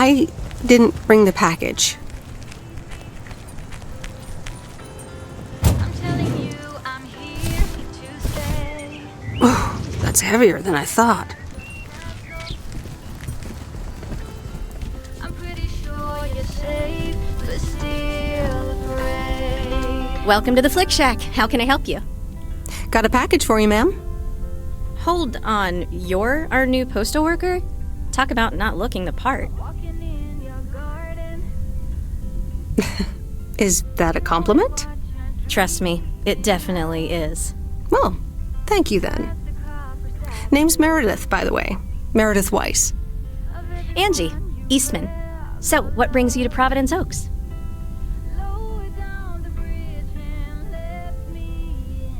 I didn't bring the package. I'm telling you, I'm here to stay. Oh, that's heavier than I thought. I'm pretty sure you're safe, but still afraid. Welcome to the Flick Shack. How can I help you? Got a package for you, ma'am. Hold on, you're our new postal worker? Talk about not looking the part. Walking in your garden. Is that a compliment? Trust me, it definitely is. Well, thank you then. Name's Meredith, by the way. Meredith Weiss. Angie, Eastman. So, what brings you to Providence Oaks? Lower down the bridge and let me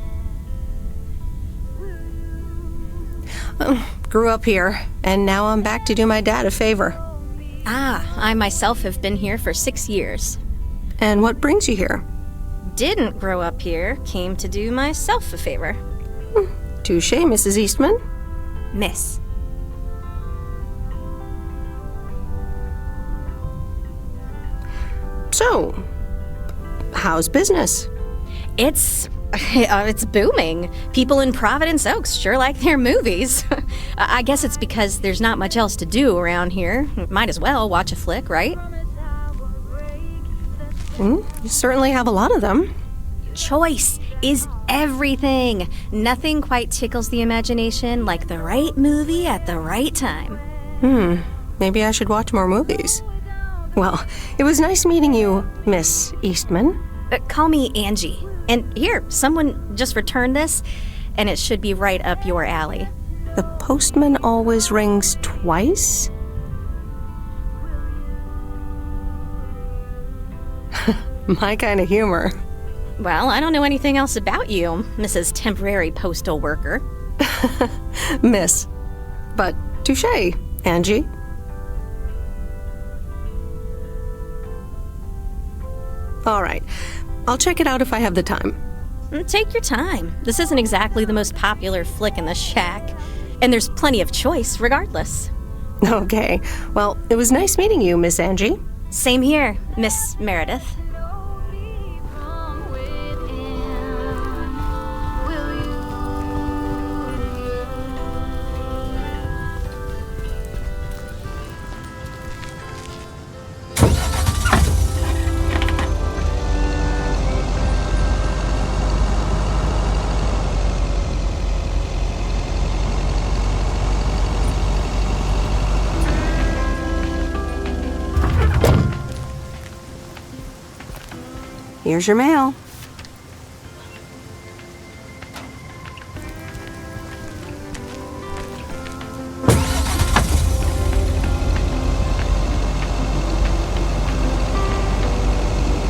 in. Grew up here, and now I'm back to do my dad a favor. Ah, I myself have been here for 6 years. And what brings you here? Didn't grow up here, came to do myself a favor. Touche, Mrs. Eastman. Miss. So, how's business? It's booming. People in Providence Oaks sure like their movies. I guess it's because there's not much else to do around here. Might as well watch a flick, right? You certainly have a lot of them. Choice is everything. Nothing quite tickles the imagination like the right movie at the right time. Maybe I should watch more movies. Well, it was nice meeting you, Miss Eastman. Call me Angie. And here, someone just returned this, and it should be right up your alley. The postman always rings twice? My kind of humor. Well, I don't know anything else about you, Mrs. Temporary Postal Worker. Miss. But touche, Angie. All right. I'll check it out if I have the time. Take your time. This isn't exactly the most popular flick in the shack, and there's plenty of choice regardless. Okay. Well, it was nice meeting you, Miss Angie. Same here, Miss Meredith. Slowly from within, will you? Here's your mail.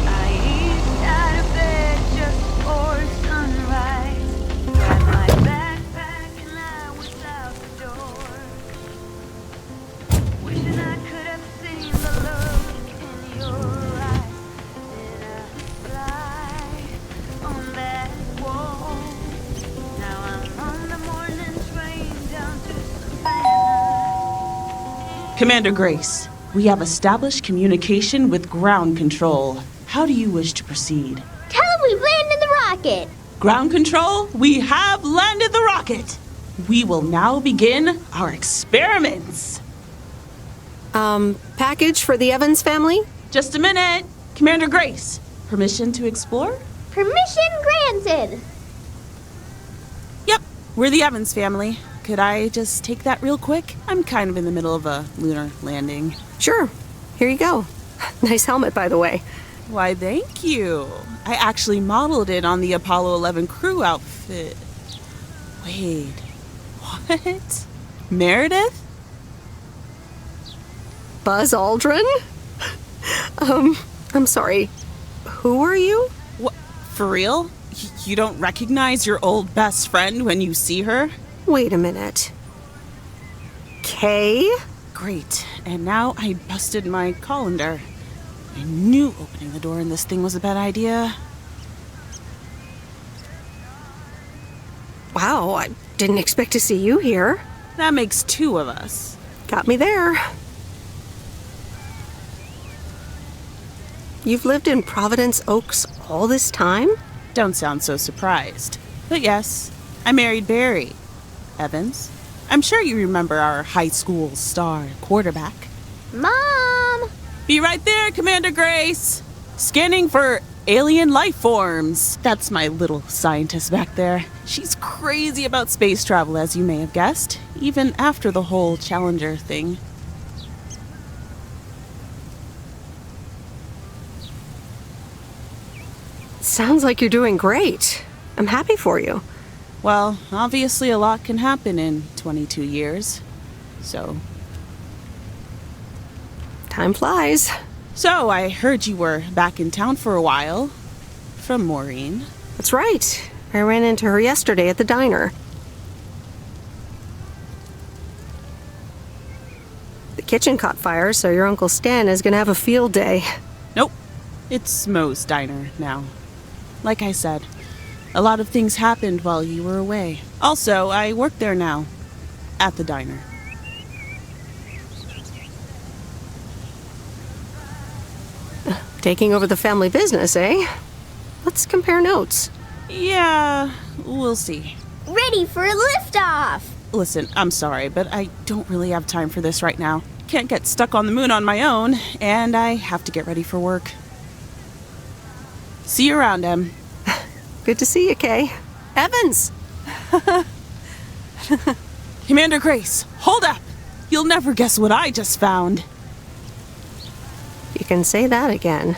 I eased out of bed just before sunrise. Grabbed my backpack and I was out the door. Wishing I could have seen the look in your eyes. Did I fly on that wall? Now I'm on the morning train down to Savannah. Commander Grace, we have established communication with ground control. How do you wish to proceed? Tell him we've landed the rocket. Ground control, we have landed the rocket. We will now begin our experiments. Package for the Evans family? Just a minute. Commander Grace, permission to explore? Permission granted. Yep, we're the Evans family. Could I just take that real quick? I'm kind of in the middle of a lunar landing. Sure. Here you go. Nice helmet, by the way. Why, thank you. I actually modeled it on the Apollo 11 crew outfit. Wait, what? Meredith? Buzz Aldrin? I'm sorry. Who are you? What? For real? You don't recognize your old best friend when you see her? Wait a minute. Kay? Great. And now I busted my colander. I knew opening the door in this thing was a bad idea. Wow, I didn't expect to see you here. That makes two of us. Got me there. You've lived in Providence Oaks all this time? Don't sound so surprised. But yes, I married Barry. Evans. I'm sure you remember our high school star quarterback. Mom! Be right there, Commander Grace! Scanning for alien life forms. That's my little scientist back there. She's crazy about space travel, as you may have guessed, even after the whole Challenger thing. Sounds like you're doing great. I'm happy for you. Well, obviously a lot can happen in 22 years. So Time flies. So, I heard you were back in town for a while. From Maureen. That's right. I ran into her yesterday at the diner. The kitchen caught fire, so your Uncle Stan is gonna have a field day. Nope. It's Mo's diner now. Like I said, a lot of things happened while you were away. Also, I work there now. At the diner. Taking over the family business, eh? Let's compare notes. Yeah, we'll see. Ready for a liftoff! Listen, I'm sorry, but I don't really have time for this right now. Can't get stuck on the moon on my own, and I have to get ready for work. See you around, Em. Good to see you, Kay. Evans! Commander Grace, hold up! You'll never guess what I just found. You can say that again.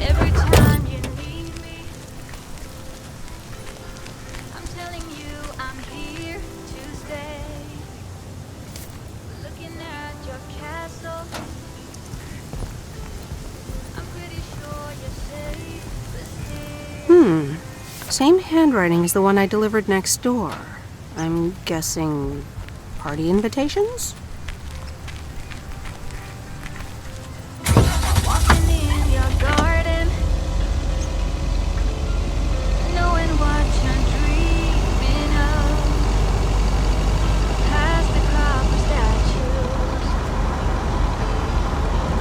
Every time you need me, I'm telling you I'm here to stay. Looking at your castle, I'm pretty sure you're safe to stay. Same handwriting as the one I delivered next door. I'm guessing party invitations? Walking in your garden, knowing what you're dreaming of. Past the copper statues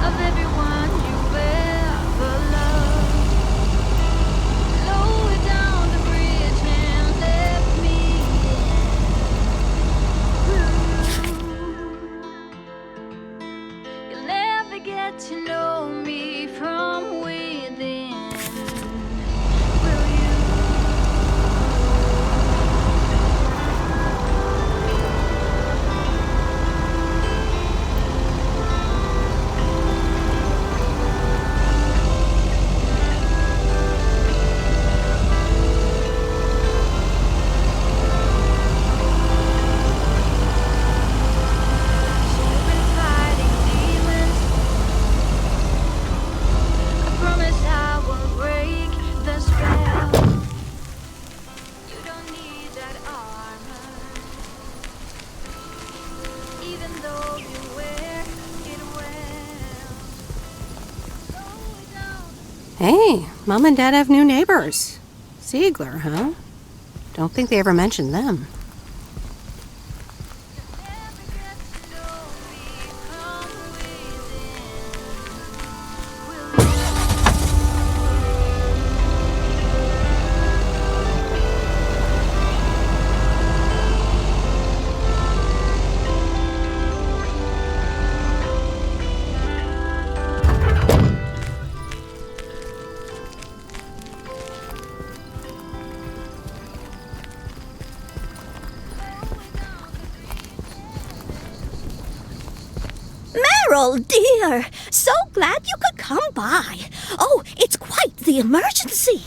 of everyone you've ever loved. Lower down the bridge and let me in. You'll never get to know me from within. Will you? You've been fighting demons. I promise I will break the spell. You don't need that armor, even though you wear it well. Slow it down. Hey, Mom and Dad have new neighbors. Ziegler, huh? Don't think they ever mentioned them. Never get to know me from within. Will you? Carol, dear. So glad you could come by. Oh, it's quite the emergency.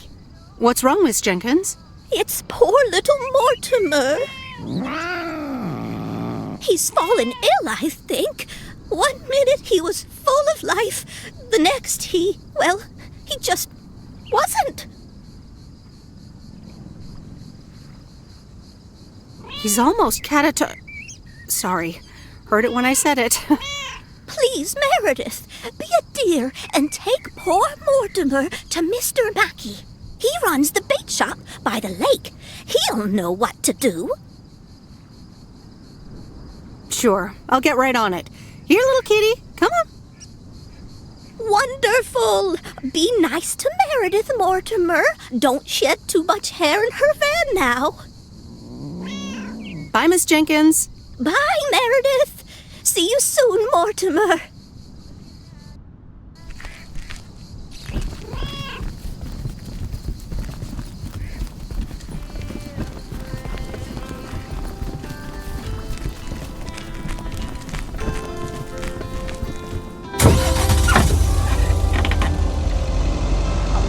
What's wrong, Miss Jenkins? It's poor little Mortimer. He's fallen ill, I think. 1 minute he was full of life. The next he just wasn't. He's almost Sorry. Heard it when I said it. Please, Meredith, be a dear and take poor Mortimer to Mr. Mackey. He runs the bait shop by the lake. He'll know what to do. Sure, I'll get right on it. Here, little kitty, come on. Wonderful. Be nice to Meredith, Mortimer. Don't shed too much hair in her van now. Bye, Miss Jenkins. Bye, Meredith. See you soon, Mortimer.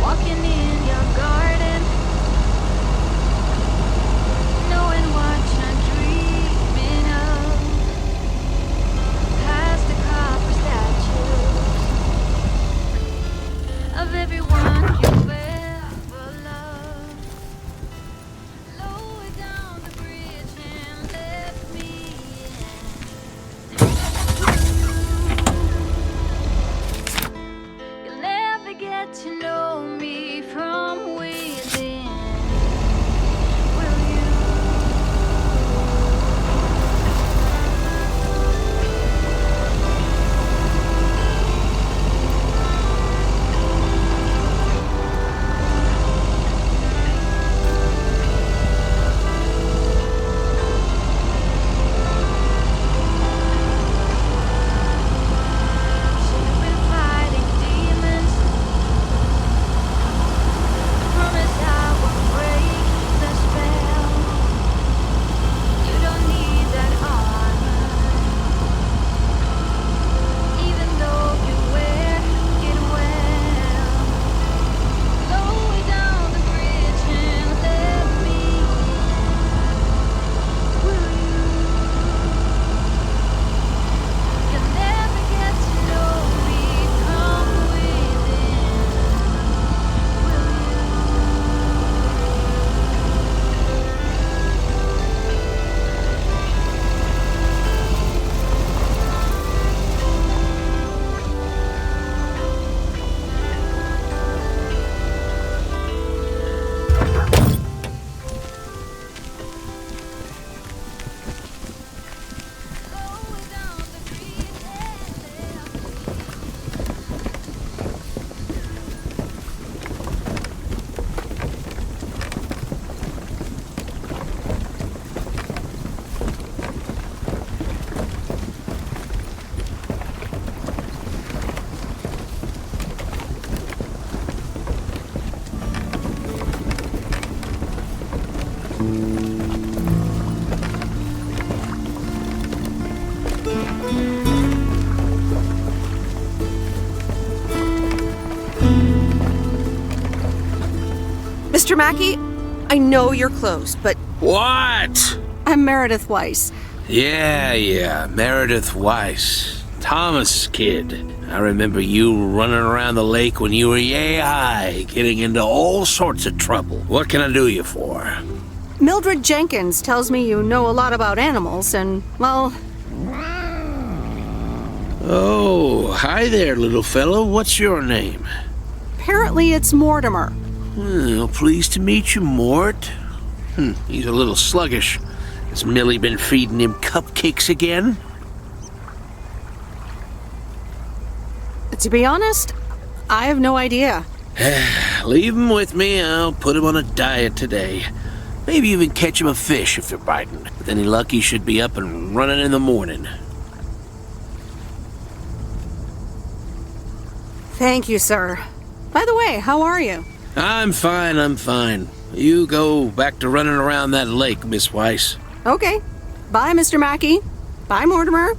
Walking in your garden, knowing what you're dreaming of, past the copper statues of everyone you've ever loved. Lower down the bridge and let me in. You'll never get to know me from within, will you? You've been fighting demons. Promise I will break the spell. You don't need that armor, even though you wear it well. Lower down the bridge and let me in. Will you? You'll never get to know me from within. Will you? Lower down the bridge and let me Mr. Mackey, I know you're closed, but What? I'm Meredith Weiss. Yeah, Meredith Weiss. Thomas' kid. I remember you running around the lake when you were yay high, getting into all sorts of trouble. What can I do you for? Mildred Jenkins tells me you know a lot about animals, and, well, Oh, hi there, little fellow. What's your name? apparently it's Mortimer. Well, pleased to meet you, Mort. He's a little sluggish. Has Millie been feeding him cupcakes again? To be honest, I have no idea. Leave him with me. I'll put him on a diet today. Maybe even catch him a fish if they're biting. With any luck, he should be up and running in the morning. Thank you, sir. By the way, how are you? I'm fine. You go back to running around that lake, Miss Weiss. Okay. Bye, Mr. Mackey. Bye, Mortimer.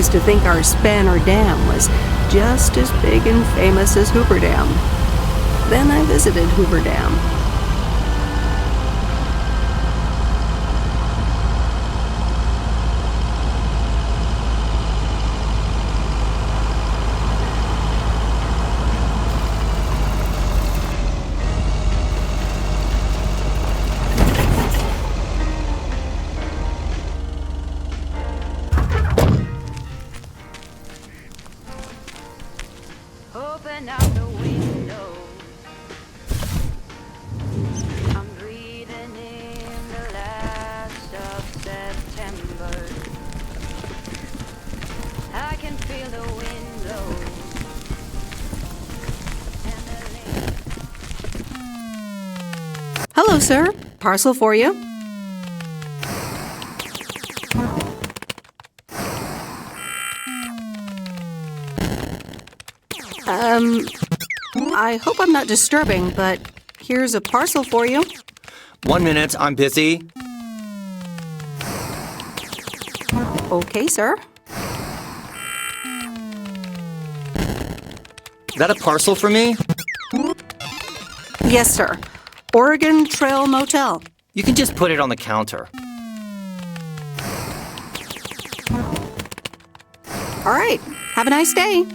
used to think our Spanner Dam was just as big and famous as Hoover Dam. Then I visited Hoover Dam. Open up the window. I'm breathing in the last of September. I can feel the wind blow. Hello, sir. Parcel for you. I hope I'm not disturbing, but here's a parcel for you. 1 minute, I'm busy. Okay, sir. Is that a parcel for me? Yes, sir. Oregon Trail Motel. You can just put it on the counter. All right. Have a nice day.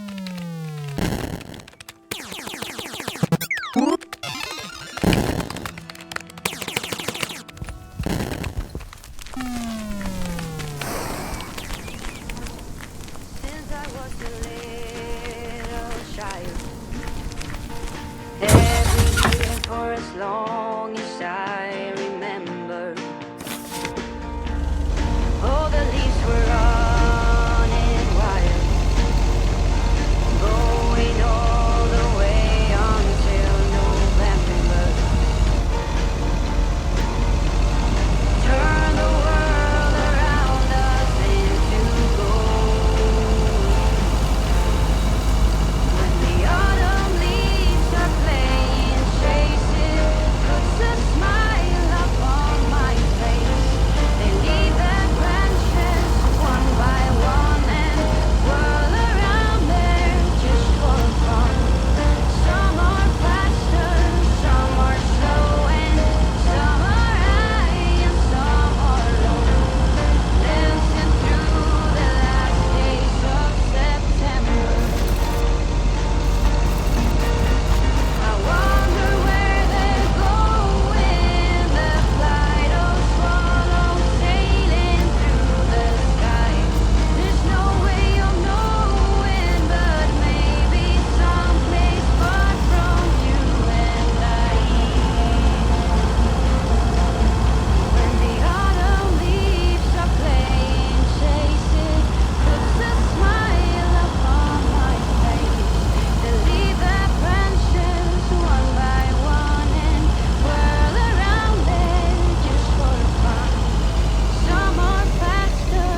Since I was a little child, every year for as long as I remember, all the leaves were running wild, going all the way until November. Turn the world around us into gold. When the autumn leaves are playing chases, puts a smile upon my face. They leave their branches one by one and whirl around there just for fun. Some are faster, some are slow, and some are high and some are low. Dancing through the last days of September. I wonder where they're going. The flight of swallows sailing through the sky. There's no way of knowing, but maybe someplace far from you and I. When the autumn leaves are playing chases, puts a smile upon my face. They leave their branches one by one and whirl around there just for fun. Some are faster,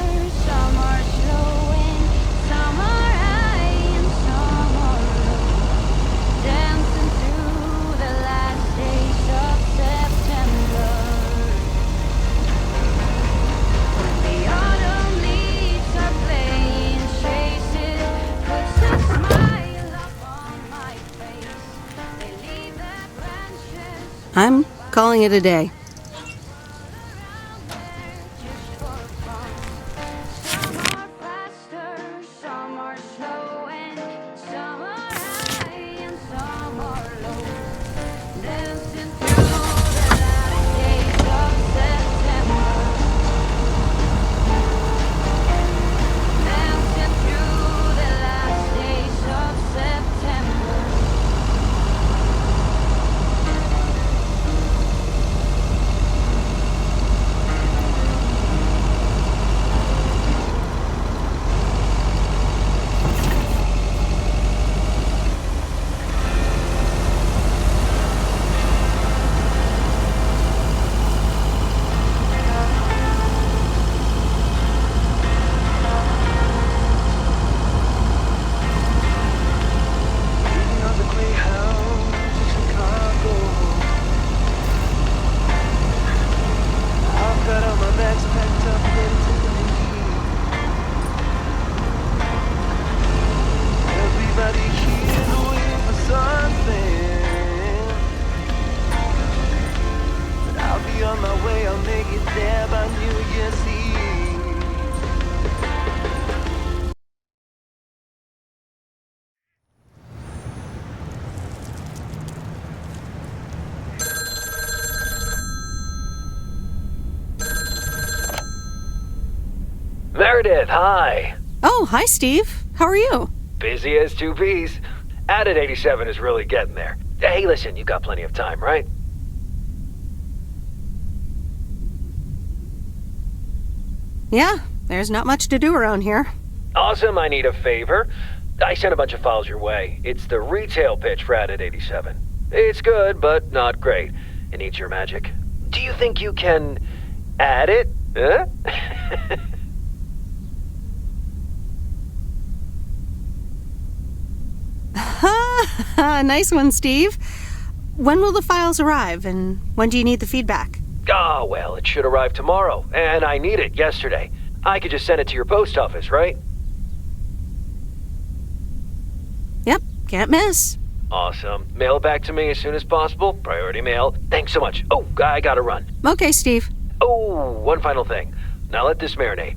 some are slow, and some are high and some are low. Dancing through the last days of September. When the autumn leaves are playing chases, puts a smile upon my face. They leave their branches I'm calling it a day. around there just for fun. Some are faster, some are slow, and some are high and some are low. Dancing through the last days of September. Dancing through the last days of September. Meredith, hi. Oh, hi, Steve. How are you? Busy as two peas. Added 87 is really getting there. Hey, listen, you got plenty of time, right? Yeah, there's not much to do around here. Awesome, I need a favor. I sent a bunch of files your way. It's the retail pitch for Added 87. It's good, but not great. It needs your magic. Do you think you can add it? Huh? Nice one, Steve. When will the files arrive, and when do you need the feedback? Oh, well, it should arrive tomorrow, and I need it yesterday. I could just send it to your post office, right? Yep, can't miss. Awesome. Mail it back to me as soon as possible. Priority mail. Thanks so much. Oh, I gotta run. Okay, Steve. Oh, one final thing. Now let this marinate.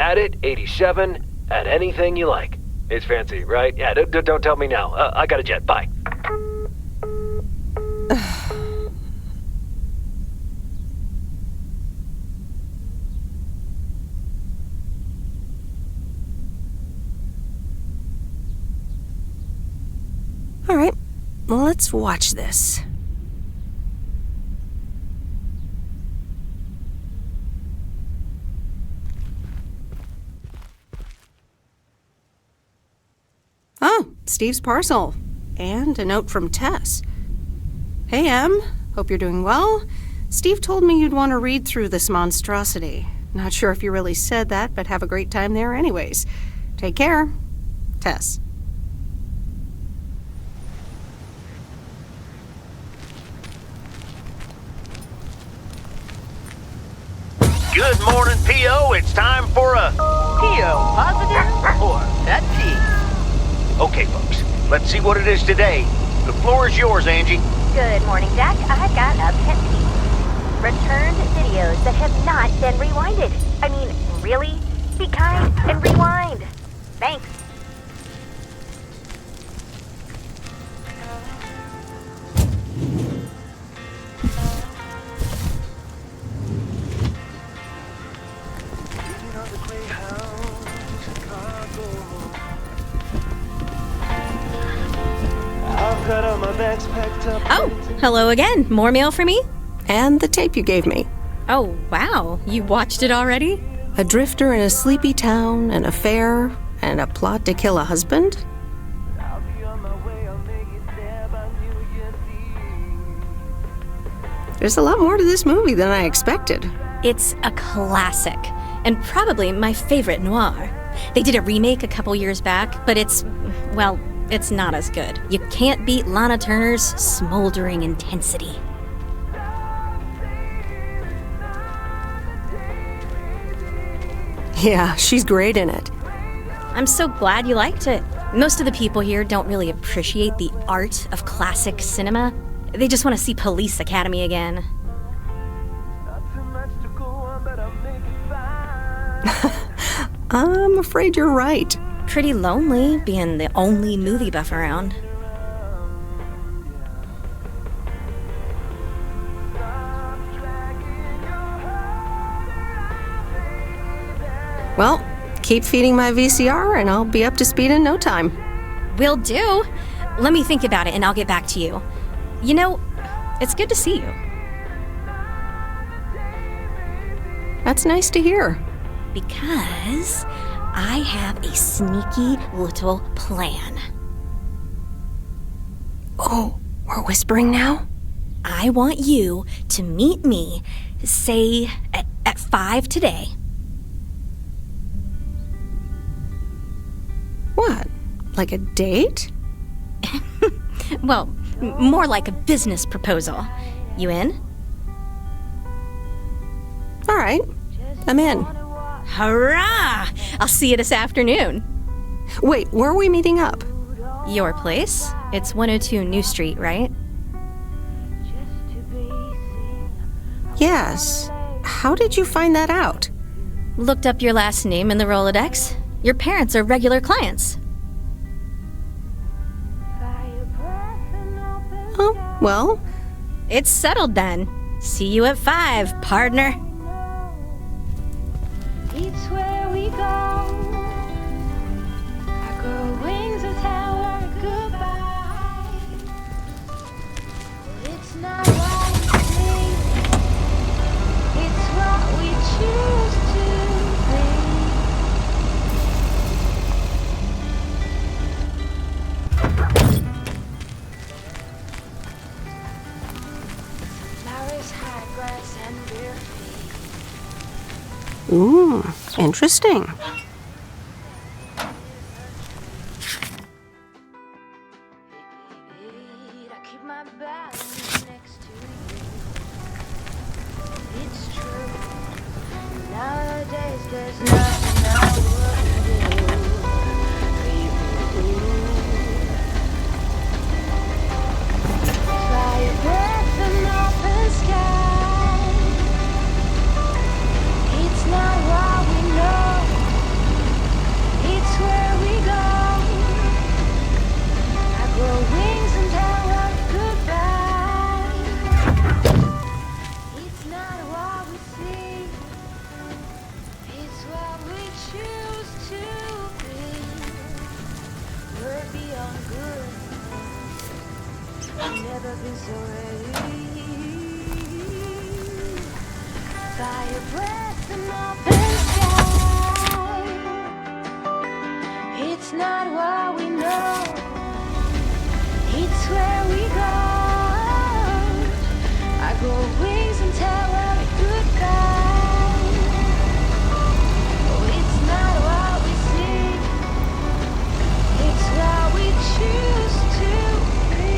Add it, 87, add anything you like. It's fancy, right? Yeah, don't tell me now. I got a jet. Bye. All right, let's watch this. Oh, Steve's parcel. And a note from Tess. Hey, Em. Hope you're doing well. Steve told me you'd want to read through this monstrosity. Not sure if you really said that, but have a great time there anyways. Take care. Tess. Good morning, P.O. It's time for a... P.O. positive or that P? Okay, folks, let's see what it is today. The floor is yours, Angie. Good morning, Jack. I've got a pet peeve. Returned videos that have not been rewinded. I mean, really? Be kind and rewind. Thanks. Oh, hello again. More mail for me? And the tape you gave me. Oh, wow. You watched it already? A drifter in a sleepy town, an affair, and a plot to kill a husband? There's a lot more to this movie than I expected. It's a classic, and probably my favorite noir. They did a remake a couple years back, but it's not as good. You can't beat Lana Turner's smoldering intensity. Yeah, she's great in it. I'm so glad you liked it. Most of the people here don't really appreciate the art of classic cinema. They just want to see Police Academy again. I'm afraid you're right. Pretty lonely being the only movie buff around. Well, keep feeding my VCR and I'll be up to speed in no time. Will do. Let me think about it and I'll get back to you. You know, it's good to see you. That's nice to hear. Because I have a sneaky little plan. Oh, we're whispering now? I want you to meet me, say, at 5 today. What? Like a date? Well, more like a business proposal. You in? All right, I'm in. Hurrah! I'll see you this afternoon. Wait, where are we meeting up? Your place? It's 102 New Street, right? Yes. How did you find that out? Looked up your last name in the Rolodex. Your parents are regular clients. Oh, well. It's settled then. See you at 5, partner. It's where we go. I grow wings and tell her goodbye. It's not what we see. It's what we choose to be. Flowers, high grass, and bare feet. Ooh, interesting. I keep my balance next to you. It's true. Nowadays there's nothing I wouldn't do for you. Fly your breath in open sky. It's not what we know. It's where we go. I grow wings and tell her goodbye. It's not what we see. It's what we choose to be. We're beyond good. I've never been so ready. Fire breath and open sky. It's not what we know. It's where we go. I grow wings and tell her goodbye. Oh, it's not what we see. It's what we choose to be.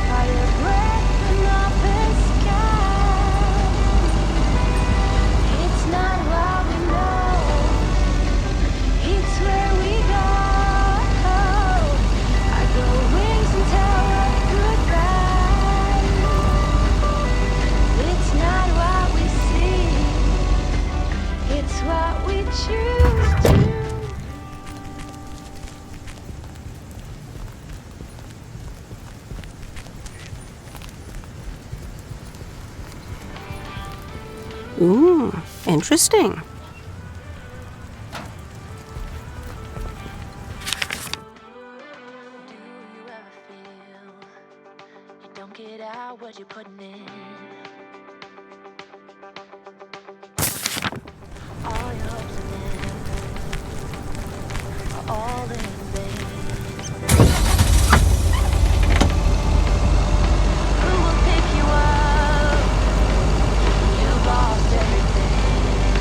Fire breath and open sky. It's not what we know. It's where we go. I grow wings and tell her goodbye. It's not what we see. It's what we choose to. Ooh, interesting. Do you ever feel you don't get out what you're putting in? All your hopes and efforts are all in vain. Who will pick you up? You've lost everything.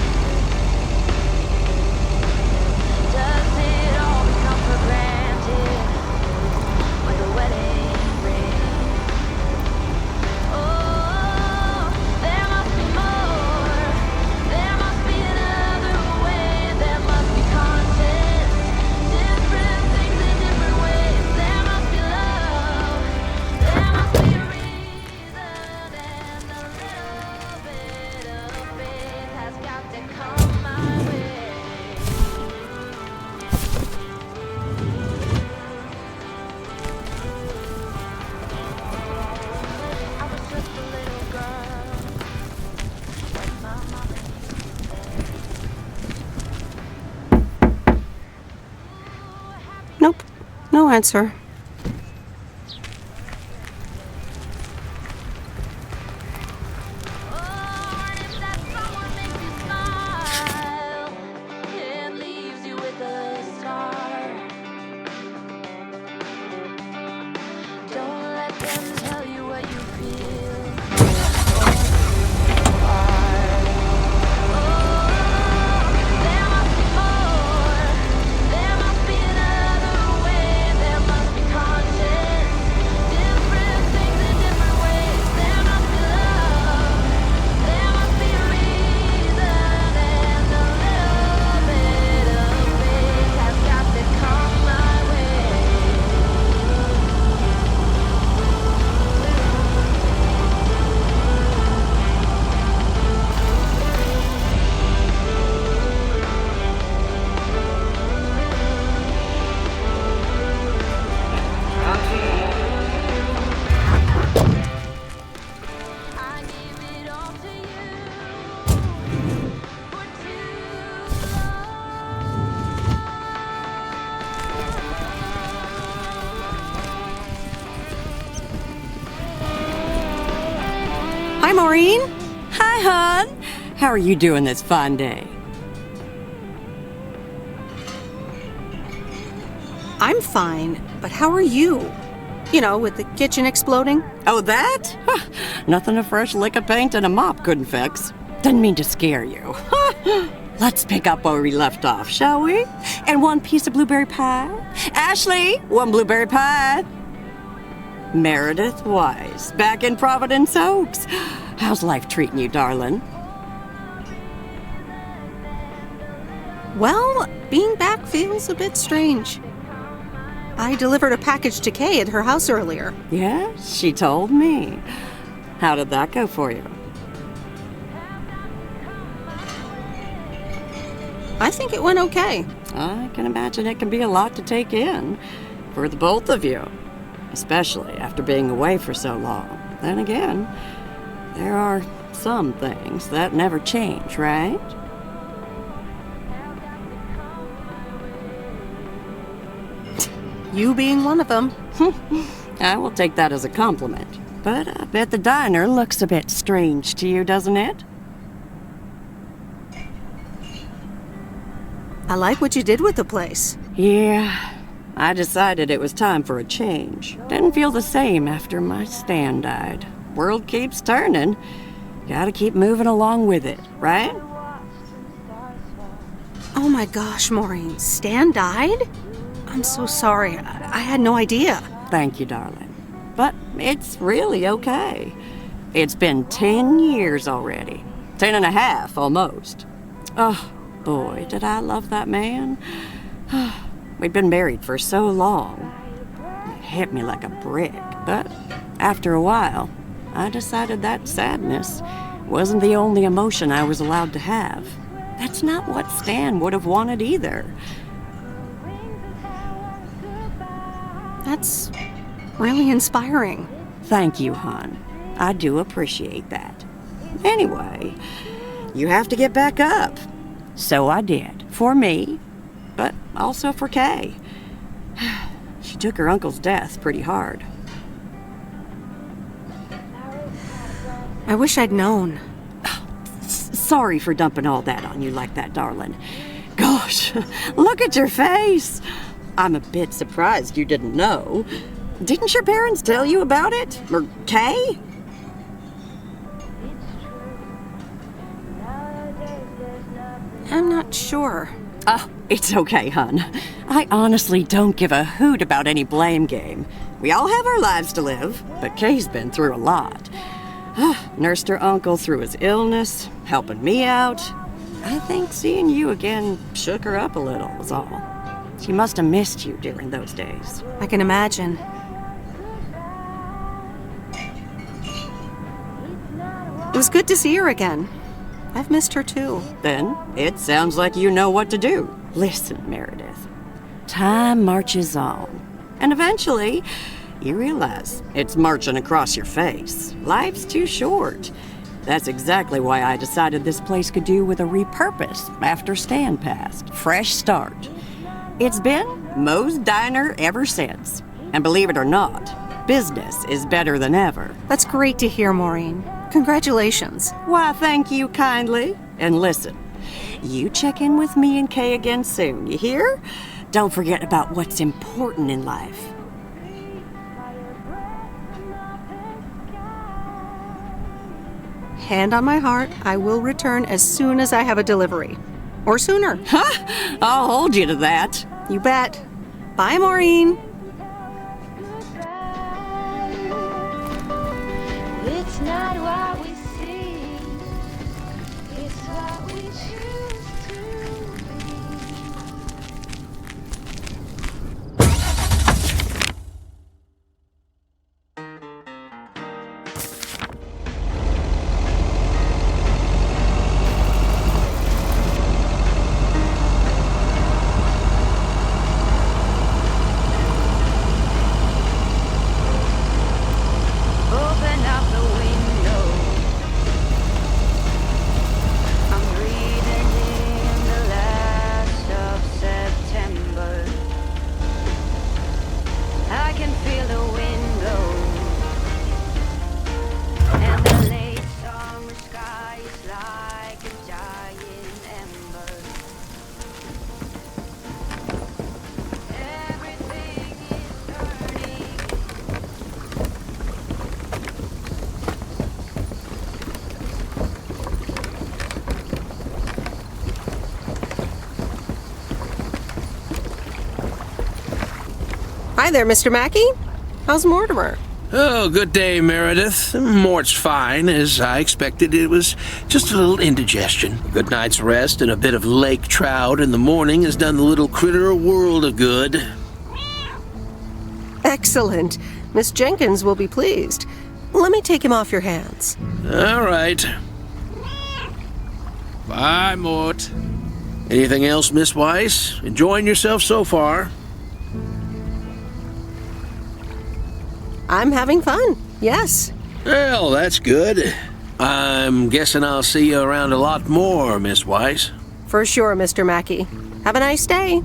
Does it all become for granted with a wedding ring? Oh, there must be more. There must be another way. There must be content. Different things in different ways. There must be love. There must be a reason. And a little bit of faith has got to come my way. I was just a little girl when my mama Nope, no answer. it leaves you with a scar. Don't let them tell you what you feel or who you are. Oh, there must be more. There must be another way. There must be Bye, Maureen. Hi, hon. How are you doing this fine day? I'm fine, but how are you? You know, with the kitchen exploding? Oh, that? Huh, nothing a fresh lick of paint and a mop couldn't fix. Didn't mean to scare you. Let's pick up where we left off, shall we? And one piece of blueberry pie. Ashley, one blueberry pie. Meredith Weiss, back in Providence Oaks. How's life treating you, darling? Well, being back feels a bit strange. I delivered a package to Kay at her house earlier. Yeah, she told me. How did that go for you? I think it went okay. I can imagine it can be a lot to take in for the both of you, especially after being away for so long. Then again, there are some things that never change, right? You being one of them. I will take that as a compliment. But I bet the diner looks a bit strange to you, doesn't it? I like what you did with the place. Yeah, I decided it was time for a change. Didn't feel the same after my Stan died. World keeps turning. Gotta keep moving along with it, right? Oh my gosh, Maureen, Stan died? I'm so sorry. I had no idea. Thank you, darling. But it's really okay. It's been 10 years already. 10 and a half, almost. Oh, boy, did I love that man. We'd been married for so long. It hit me like a brick. But after a while, I decided that sadness wasn't the only emotion I was allowed to have. That's not what Stan would have wanted either. That's really inspiring. Thank you, hon. I do appreciate that. Anyway, you have to get back up. So I did. For me, but also for Kay. She took her uncle's death pretty hard. I wish I'd known. Sorry for dumping all that on you like that, darling. Gosh, look at your face. I'm a bit surprised you didn't know. Didn't your parents tell you about it? Or Kay? I'm not sure. Oh, it's okay, hon. I honestly don't give a hoot about any blame game. We all have our lives to live, but Kay's been through a lot. Nursed her uncle through his illness, helping me out. I think seeing you again shook her up a little, was all. She must have missed you during those days. I can imagine. It was good to see her again. I've missed her too. Then it sounds like you know what to do. Listen, Meredith. Time marches on. And eventually, you realize it's marching across your face. Life's too short. That's exactly why I decided this place could do with a repurpose after Stan passed. Fresh start. It's been Moe's Diner ever since. And believe it or not, business is better than ever. That's great to hear, Maureen. Congratulations. Why, thank you kindly. And listen, you check in with me and Kay again soon, you hear? Don't forget about what's important in life. Hand on my heart, I will return as soon as I have a delivery. Or sooner. Huh? I'll hold you to that. You bet. Bye, Maureen. It's not what we see, it's what we choose to be. Open up the window. I'm reading Hi there, Mr. Mackey. How's Mortimer? Oh, good day, Meredith. Mort's fine. As I expected, it was just a little indigestion. A good night's rest and a bit of lake trout in the morning has done the little critter a world of good. Excellent. Miss Jenkins will be pleased. Let me take him off your hands. All right. Bye, Mort. Anything else, Miss Weiss? Enjoying yourself so far? I'm having fun, yes. Well, that's good. I'm guessing I'll see you around a lot more, Miss Weiss. For sure, Mr. Mackey. Have a nice day.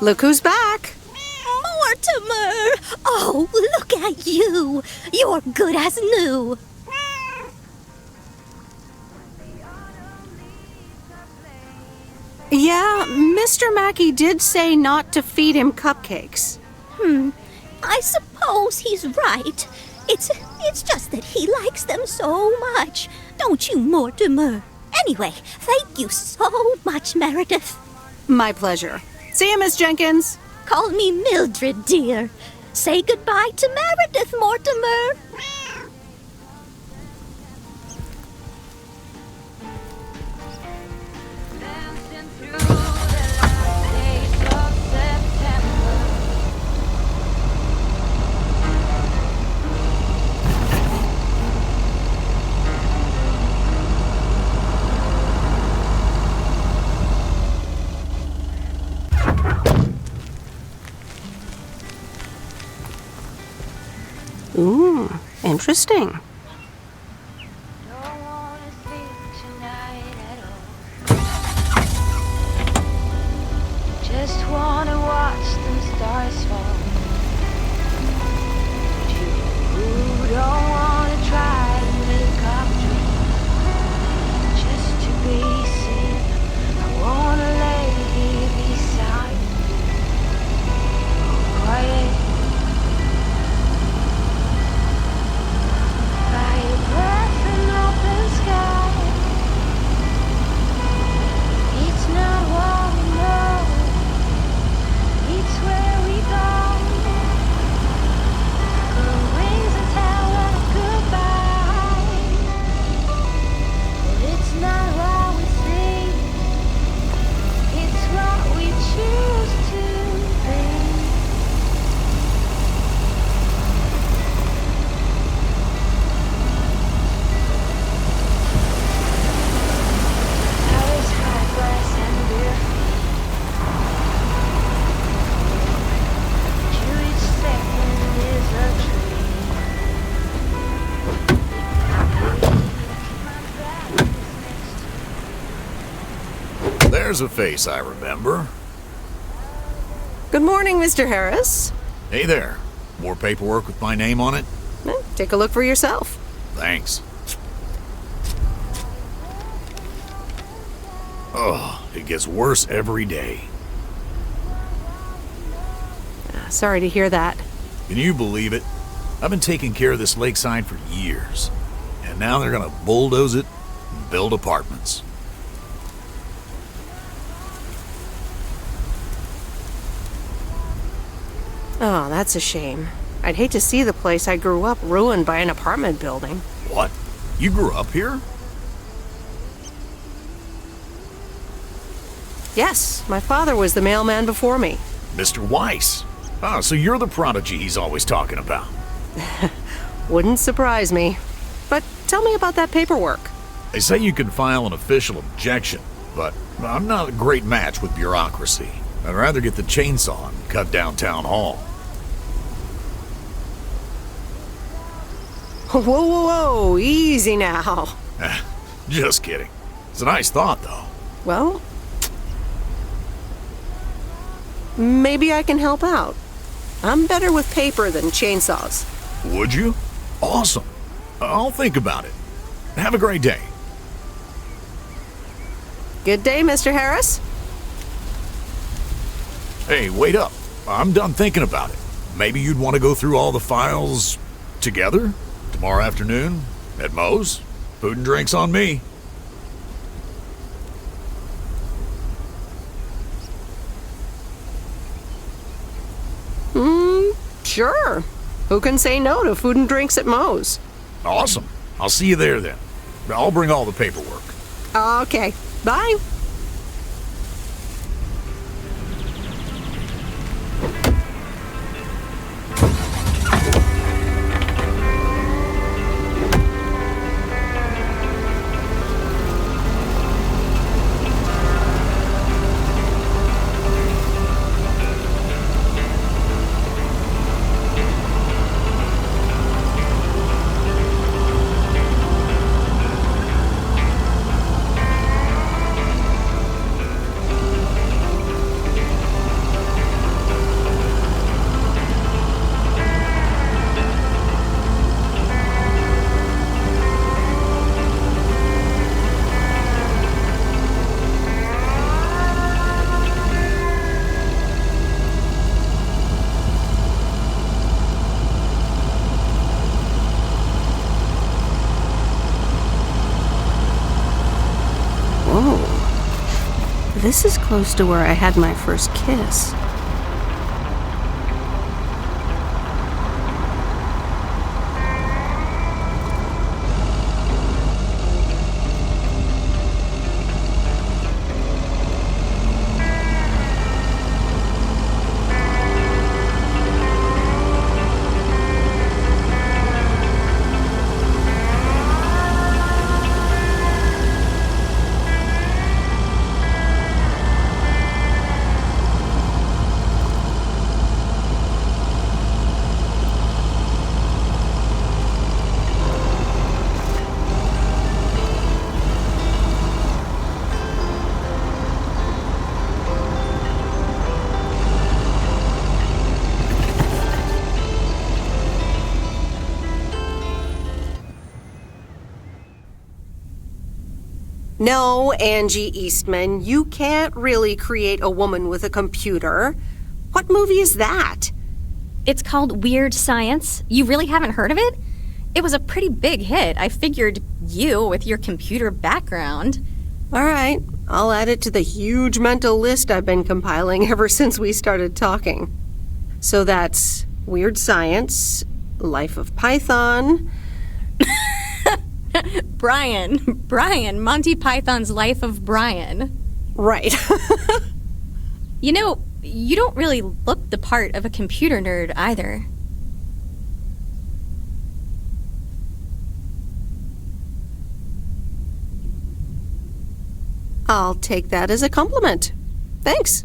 Look who's back. Mortimer! Oh, look at you. You're good as new. Yeah, Mr. Mackey did say not to feed him cupcakes. I suppose he's right. It's just that he likes them so much. Don't you, Mortimer? Anyway, thank you so much, Meredith. My pleasure. See you, Miss Jenkins. Call me Mildred, dear. Say goodbye to Meredith, Mortimer. Ooh, interesting. Don't wanna sleep tonight at all. Just wanna watch them stars fall. You don't wanna try to make up dreams just to be seen. I wanna lay here beside you, quiet. There's a face I remember. Good morning, Mr. Harris. Hey there. More paperwork with my name on it? Take a look for yourself. Thanks. Ugh, it gets worse every day. Sorry to hear that. Can you believe it? I've been taking care of this lakeside for years. And now they're gonna bulldoze it and build apartments. Oh, that's a shame. I'd hate to see the place I grew up ruined by an apartment building. What? You grew up here? Yes, my father was the mailman before me. Mr. Weiss. Ah, so you're the prodigy he's always talking about. Wouldn't surprise me. But tell me about that paperwork. They say you can file an official objection, but I'm not a great match with bureaucracy. I'd rather get the chainsaw and cut down town hall. Whoa, whoa, whoa, easy now. Just kidding. It's a nice thought, though. Well, maybe I can help out. I'm better with paper than chainsaws. Would you? Awesome. I'll think about it. Have a great day. Good day, Mr. Harris. Hey, wait up. I'm done thinking about it. Maybe you'd want to go through all the files together? Tomorrow afternoon? At Moe's? Food and drinks on me. Sure. Who can say no to food and drinks at Moe's? Awesome. I'll see you there then. I'll bring all the paperwork. Okay. Bye. This is close to where I had my first kiss. No, Angie Eastman, you can't really create a woman with a computer. What movie is that? It's called Weird Science. You really haven't heard of it? It was a pretty big hit. I figured you, with your computer background. All right, I'll add it to the huge mental list I've been compiling ever since we started talking. So that's Weird Science, Life of Python... Brian, Monty Python's Life of Brian. Right. You know, you don't really look the part of a computer nerd either. I'll take that as a compliment. Thanks.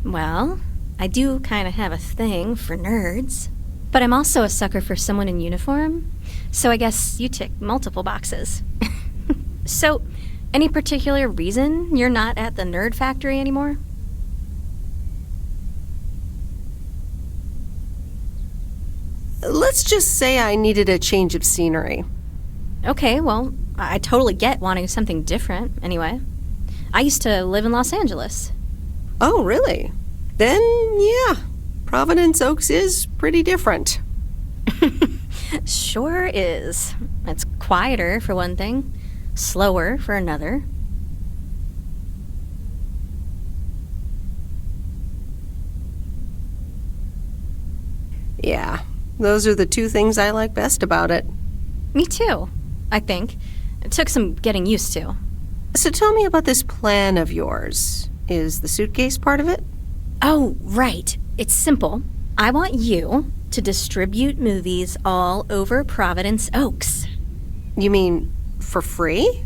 Well, I do kind of have a thing for nerds. But I'm also a sucker for someone in uniform, so I guess you tick multiple boxes. So, any particular reason you're not at the Nerd Factory anymore? Let's just say I needed a change of scenery. Okay, well, I totally get wanting something different, anyway. I used to live in Los Angeles. Oh, really? Then, yeah, Providence Oaks is pretty different. Sure is. It's quieter, for one thing. Slower, for another. Yeah, those are the two things I like best about it. Me too, I think. It took some getting used to. So tell me about this plan of yours. Is the suitcase part of it? Oh, right. It's simple. I want you to distribute movies all over Providence Oaks. You mean for free?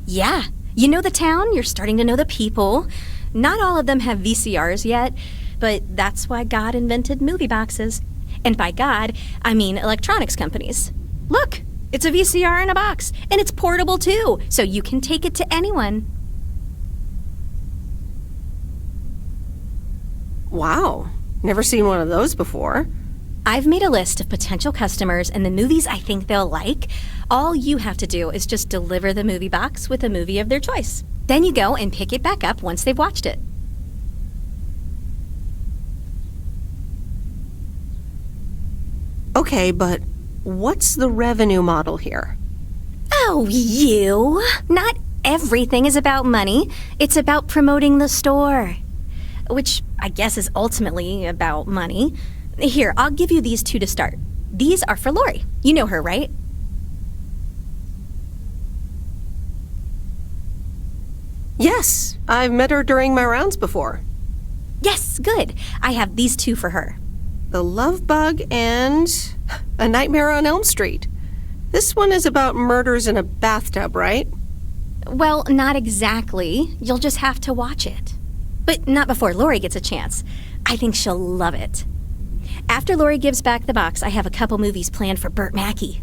Yeah. You know the town, you're starting to know the people. Not all of them have VCRs yet, but that's why God invented movie boxes. And by God, I mean electronics companies. Look, it's a VCR in a box, and it's portable too, so you can take it to anyone. Wow, never seen one of those before. I've made a list of potential customers and the movies I think they'll like. All you have to do is just deliver the movie box with a movie of their choice. Then you go and pick it back up once they've watched it. Okay, but what's the revenue model here? Oh, you! Not everything is about money. It's about promoting the store. Which I guess is ultimately about money. Here, I'll give you these two to start. These are for Lori. You know her, right? Yes, I've met her during my rounds before. Yes, good. I have these two for her. The Love Bug and A Nightmare on Elm Street. This one is about murders in a bathtub, right? Well, not exactly. You'll just have to watch it. But not before Lori gets a chance. I think she'll love it. After Lori gives back the box, I have a couple movies planned for Burt Mackey.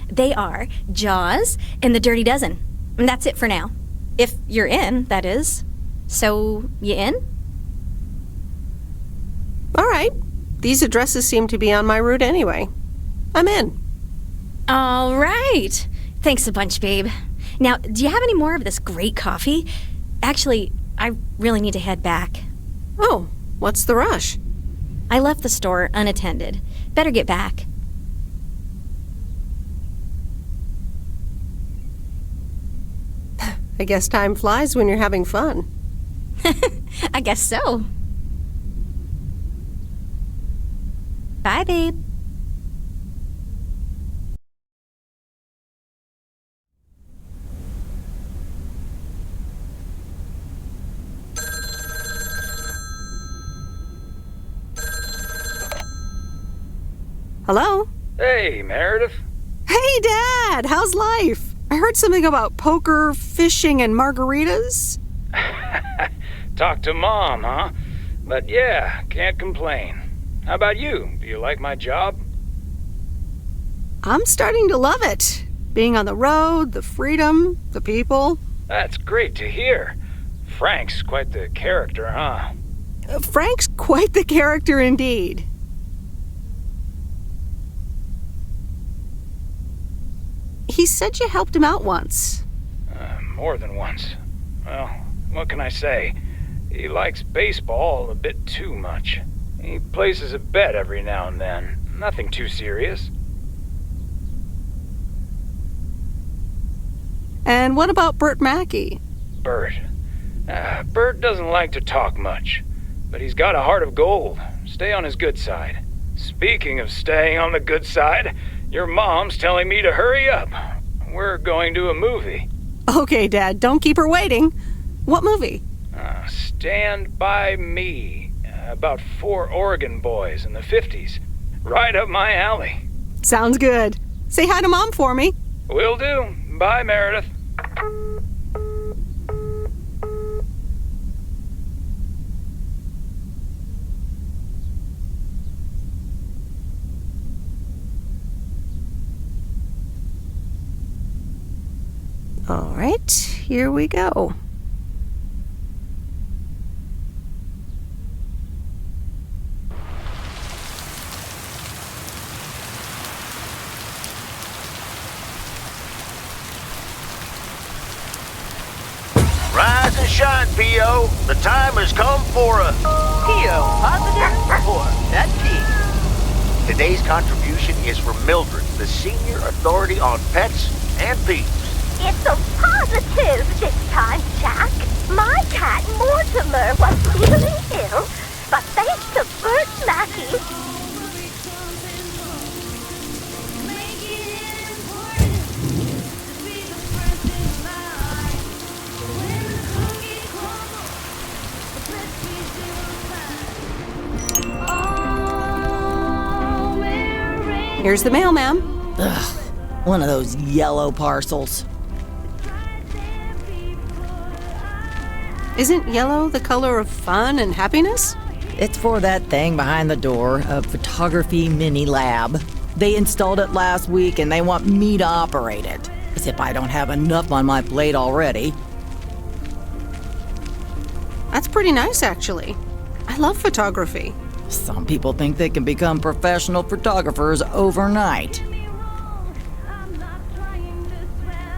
They are Jaws and The Dirty Dozen. And that's it for now. If you're in, that is. So, you in? All right. These addresses seem to be on my route anyway. I'm in. All right. Thanks a bunch, babe. Now, do you have any more of this great coffee? Actually, I really need to head back. Oh, what's the rush? I left the store unattended. Better get back. I guess time flies when you're having fun. I guess so. Bye, babe. Hello? Hey, Meredith. Hey, Dad! How's life? I heard something about poker, fishing, and margaritas. Talk to Mom, huh? But yeah, can't complain. How about you? Do you like my job? I'm starting to love it. Being on the road, the freedom, the people. That's great to hear. Frank's quite the character, huh? Frank's quite the character indeed. He said you helped him out once. More than once. Well, what can I say? He likes baseball a bit too much. He places a bet every now and then. Nothing too serious. And what about Burt Mackey? Burt. Burt doesn't like to talk much, but he's got a heart of gold. Stay on his good side. Speaking of staying on the good side, your mom's telling me to hurry up. We're going to a movie. Okay, Dad, don't keep her waiting. What movie? Stand By Me. About 4 Oregon boys in the 50s. Right up my alley. Sounds good. Say hi to Mom for me. Will do. Bye, Meredith. All right, here we go. Rise and and shine, P.O. The time has come for a... P.O. positive or that P. Today's contribution is from Mildred, the senior authority on pets and thieves. It's a positive this time, Jack. My cat Mortimer was feeling ill, but thanks to Bert Mackey, Here's the mail, ma'am. Ugh, one of those yellow parcels. Isn't yellow the color of fun and happiness? It's for that thing behind the door, a photography mini lab. They installed it last week and they want me to operate it. As if I don't have enough on my plate already. That's pretty nice, actually. I love photography. Some people think they can become professional photographers overnight.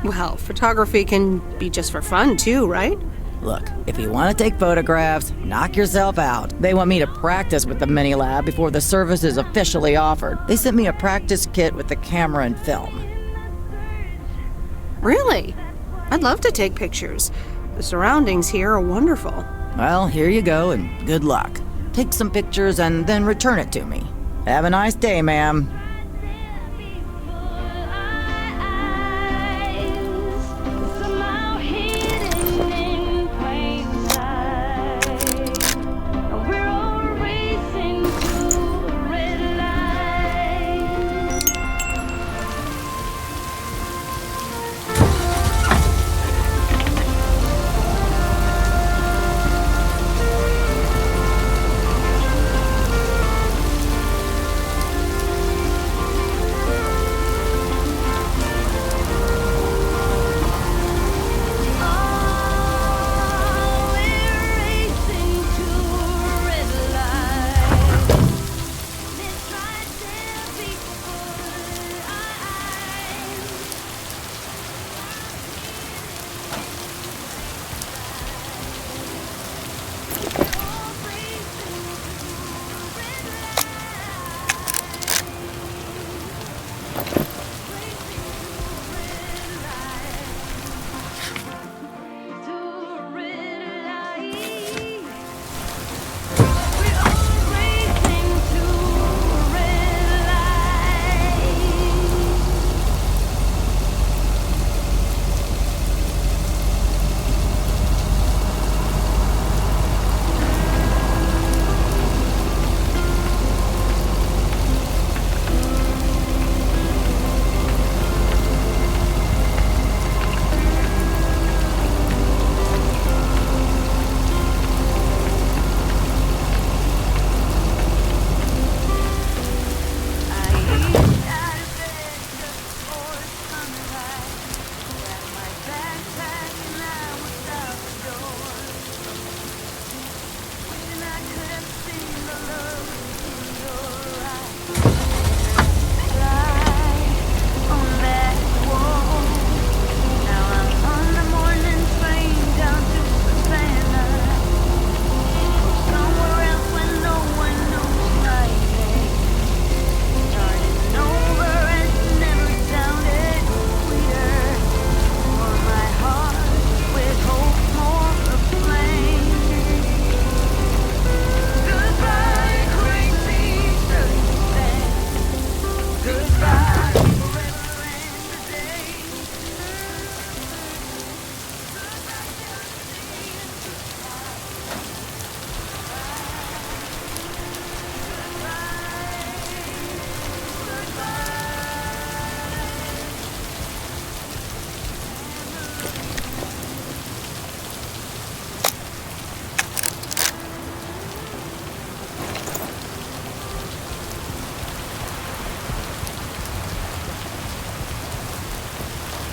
Well, photography can be just for fun, too, right? Look, if you want to take photographs, knock yourself out. They want me to practice with the mini lab before the service is officially offered. They sent me a practice kit with the camera and film. Really? I'd love to take pictures. The surroundings here are wonderful. Well, here you go, and good luck. Take some pictures and then return it to me. Have a nice day, ma'am.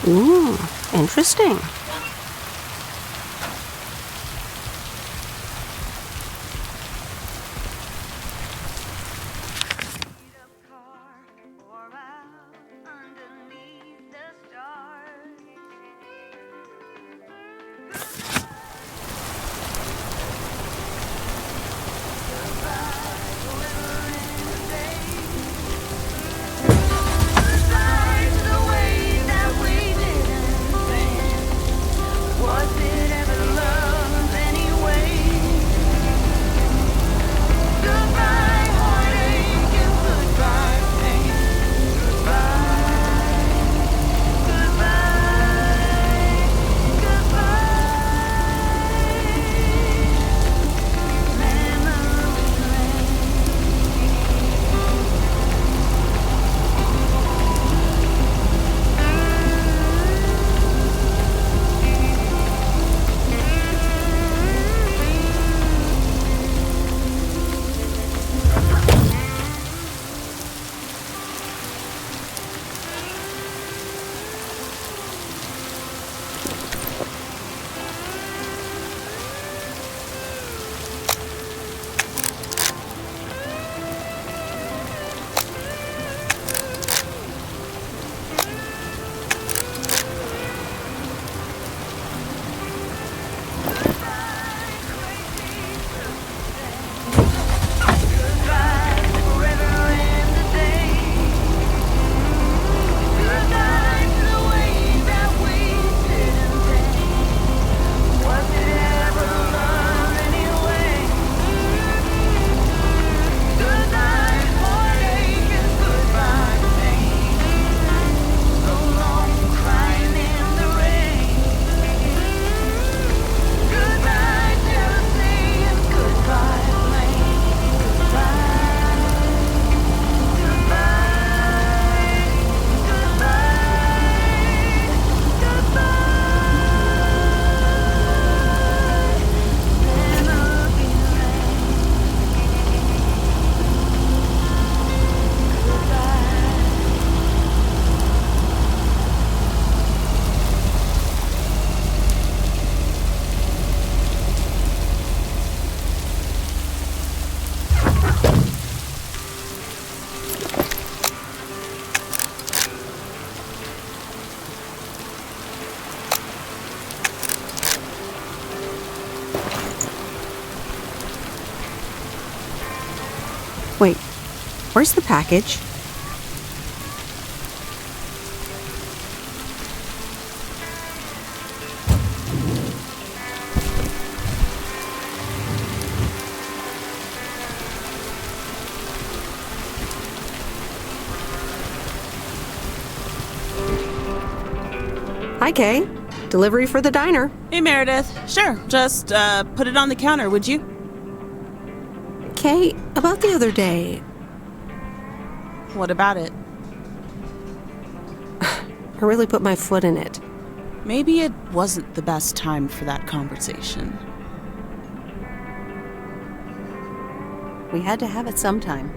Ooh, interesting. Wait, where's the package? Hi, Kay. Delivery for the diner. Hey, Meredith. Sure, just put it on the counter, would you? Kay, about the other day, What about it? I really put my foot in it. Maybe it wasn't the best time for that conversation. We had to have it sometime.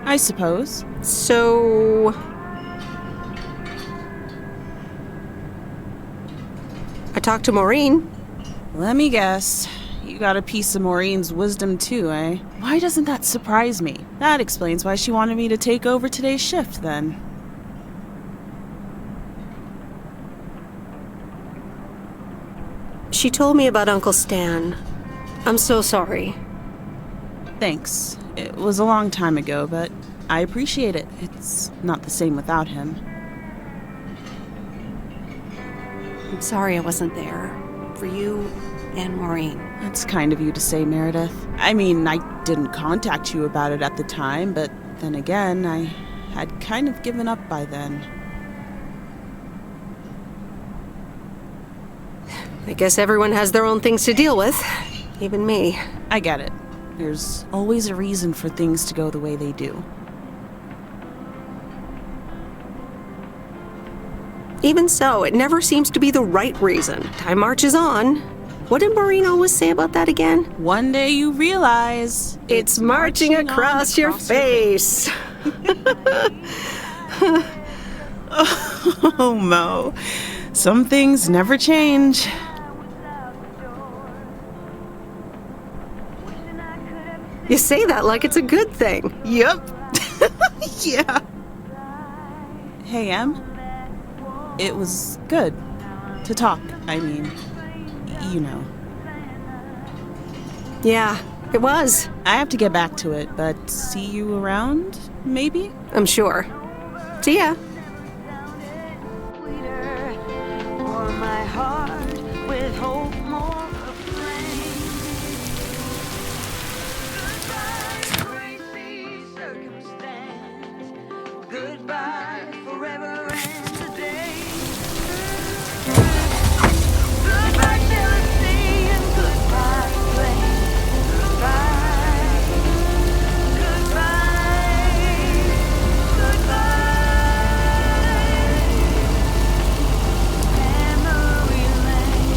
I suppose. So... I talked to Maureen. Let me guess. You got a piece of Maureen's wisdom too, eh? Why doesn't that surprise me? That explains why she wanted me to take over today's shift, then. She told me about Uncle Stan. I'm so sorry. Thanks. It was a long time ago, but I appreciate it. It's not the same without him. I'm sorry I wasn't there. For you and Maureen. That's kind of you to say, Meredith. I mean, I didn't contact you about it at the time, but then again, I had kind of given up by then. I guess everyone has their own things to deal with. Even me. I get it. There's always a reason for things to go the way they do. Even so, it never seems to be the right reason. Time marches on. What did Maureen always say about that again? One day you realize it's marching across your face. Oh, Mo. Some things never change. You say that like it's a good thing. Yep. Yeah. Hey, Em. It was good to talk. I mean, you know. Yeah, it was. I have to get back to it, but see you around, maybe? I'm sure. See ya. Warm my heart with hope more aflame. Goodbye, crazy circumstance. Goodbye, forever and today. Goodbye, jealousy, and goodbye, blame. Goodbye, goodbye, goodbye. Memory lane.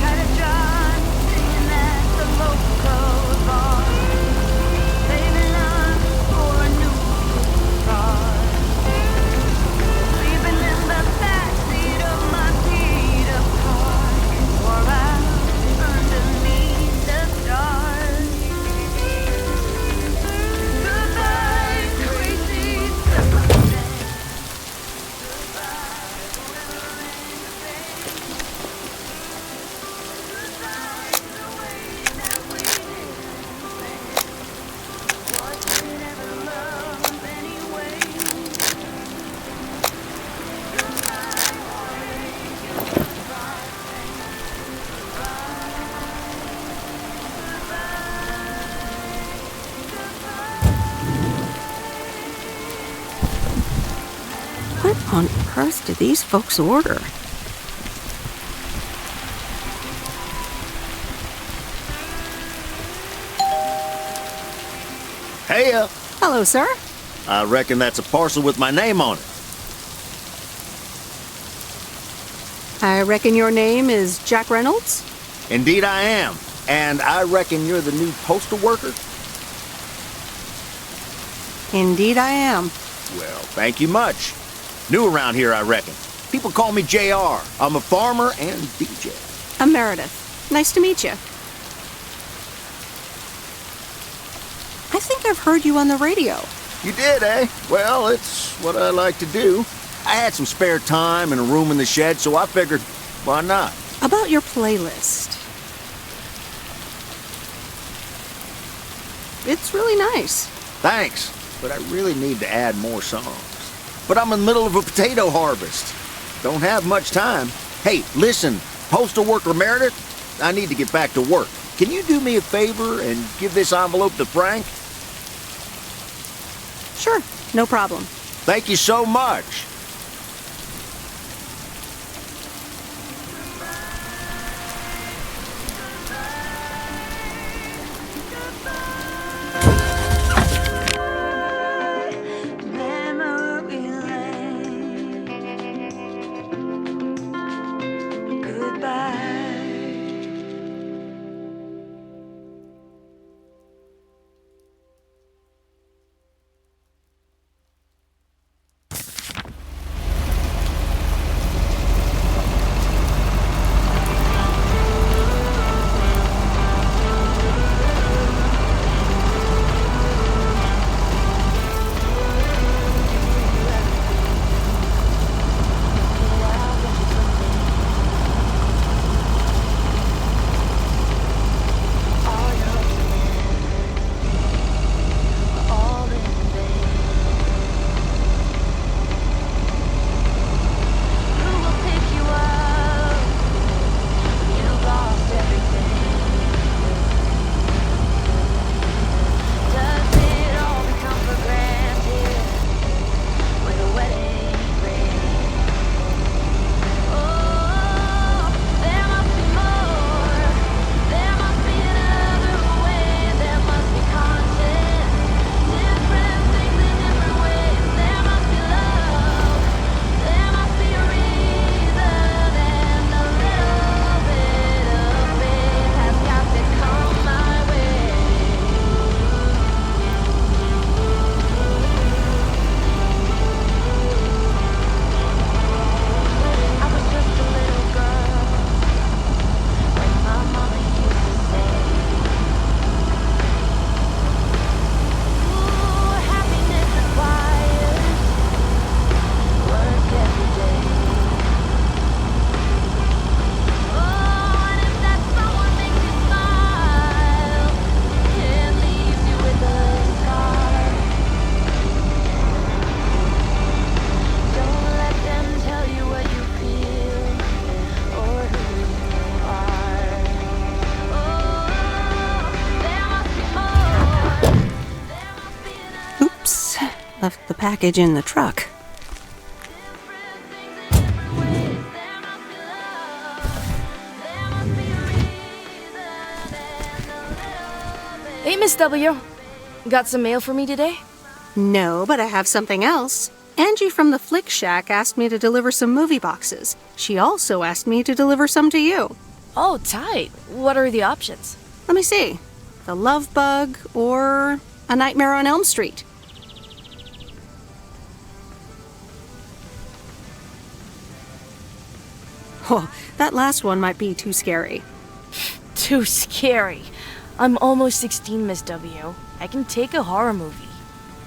Got a job sitting at the local bar, saving up for a new car. Sleeping in the backseat of my beat-up car, or out underneath the stars. Goodbye, crazy circumstance. Goodbye, forever and a day. Goodbye, the way that we didn't plan. Was it ever love anyway? Goodbye, heartache, and goodbye, pain. What on earth did these folks order? Hey, Hello, sir. I reckon that's a parcel with my name on it. I reckon your name is Jack Reynolds? Indeed I am. And I reckon you're the new postal worker? Indeed I am. Well, thank you much. New around here, I reckon. People call me JR. I'm a farmer and DJ. I'm Meredith. Nice to meet you. I think I've heard you on the radio. You did, eh? Well, it's what I like to do. I had some spare time and a room in the shed, so I figured, why not? About your playlist. It's really nice. Thanks, but I really need to add more songs. But I'm in the middle of a potato harvest. Don't have much time. Hey, listen, postal worker Meredith, I need to get back to work. Can you do me a favor and give this envelope to Frank? Sure, no problem. Thank you so much. Memory lane. Goodbye. Left the package in the truck. Hey, Miss W. Got some mail for me today? No, but I have something else. Angie from the Flick Shack asked me to deliver some movie boxes. She also asked me to deliver some to you. Oh, tight. What are the options? Let me see. The Love Bug or A Nightmare on Elm Street. Oh, that last one might be too scary. Too scary. I'm almost 16, Miss W. I can take a horror movie.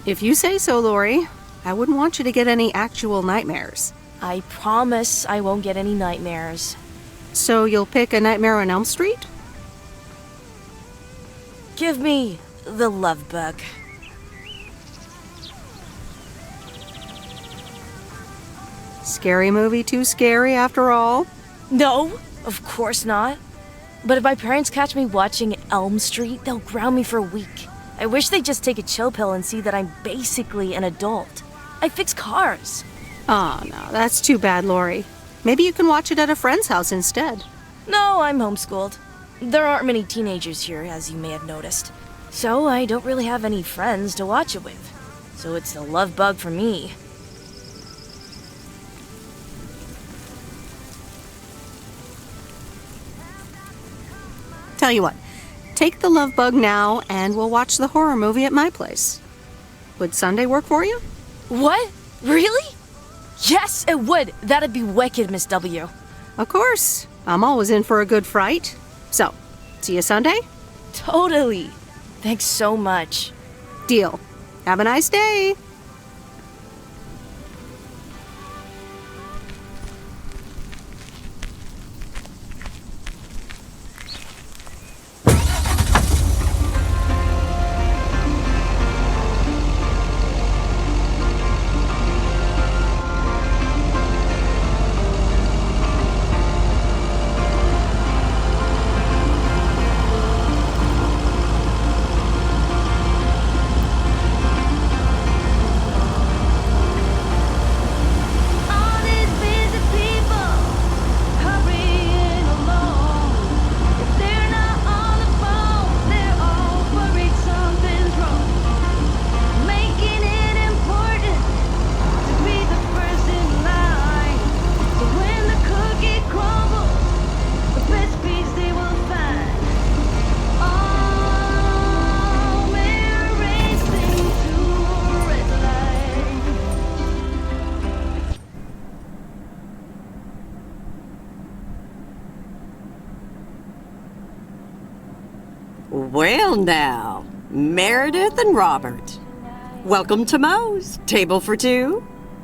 If you say so, Lori. I wouldn't want you to get any actual nightmares. I promise I won't get any nightmares. So you'll pick A Nightmare on Elm Street? Give me The Love Bug. Scary movie too scary after all? No, of course not. But if my parents catch me watching Elm Street, they'll ground me for a week. I wish they'd just take a chill pill and see that I'm basically an adult. I fix cars. Oh, no, that's too bad, Lori. Maybe you can watch it at a friend's house instead. No, I'm homeschooled. There aren't many teenagers here, as you may have noticed. So I don't really have any friends to watch it with. So it's The Love Bug for me. Tell you what, take The Love Bug now and we'll watch the horror movie at my place. Would Sunday work for you? What? Really? Yes, it would. That'd be wicked, Miss W. Of course. I'm always in for a good fright. So, see you Sunday? Totally. Thanks so much. Deal. Have a nice day. Well, now, Meredith and Robert. Welcome to Moe's. Table for two?